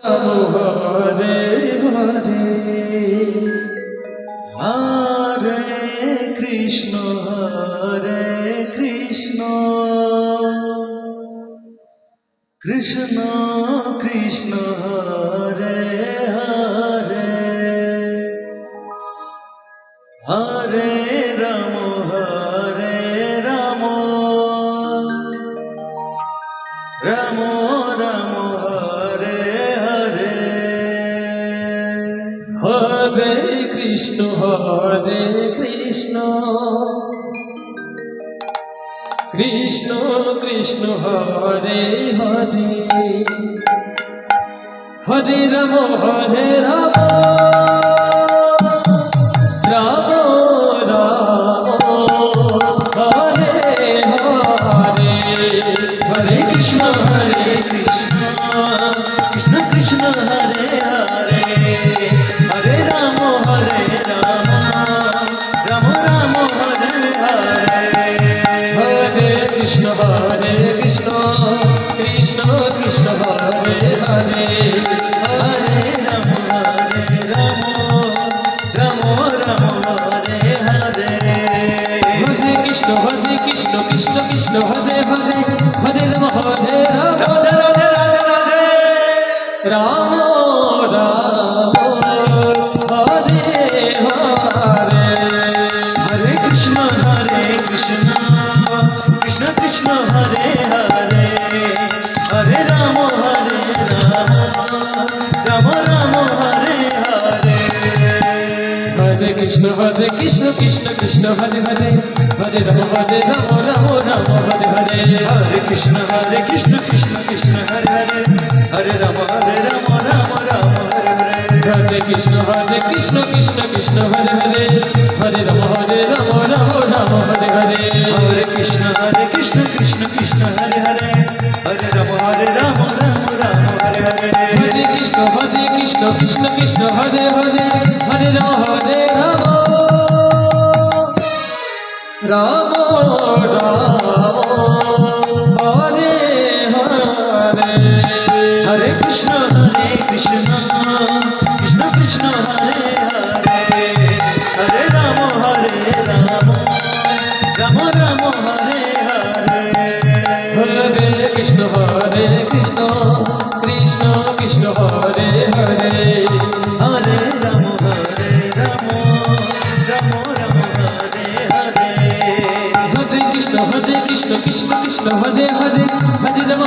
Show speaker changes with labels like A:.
A: Hare Hare
B: Hare Krishna Krishna Krishna Hare Hare Hare Ram Ram Ram Ram Hare Hare
A: Hare Krishna Krishna Krishna Hare Hare Hare Ram Ram Ram Hare Hare
B: Hare Krishna Krishna Krishna Hare Hare Hare Ram Ram Ram Hare Hare
A: Hare Krishna Krishna Krishna Hare Hare
B: Hare Ram Ram Ram Hare Hare
A: Hare Krishna Krishna Krishna Hare Hare Hare Ram
B: Radhe Radhe Radhe Radhe
A: Ram Ram Hare Hare
B: Hare Krishna Krishna Krishna Hare Hare Hare Ram Ram Ram Hare Hare
A: Hare Krishna Krishna Krishna Hare Hare Hare Ram Ram Hare Hare
B: Hare Krishna Krishna Hare Hare Hare Ram Ram Ram Hare Hare
A: Hare Krishna Krishna Hare Hare Hare Ram Ram Hare Hare
B: Hare Krishna Krishna Hare Hare Hare Ram Ram Ram Hare Hare
A: Hare Krishna Krishna Hare Hare Hare Ram Ram Ram Hare Hare
B: Hare Krishna Krishna Krishna Hare Hare Hare Ram Ram Ram Hare Hare
A: Hare Krishna Krishna Krishna Hare Hare
B: Hare Ram Ram Ram Hare Hare
A: Hare Krishna Krishna Krishna Hare Hare Hare Ram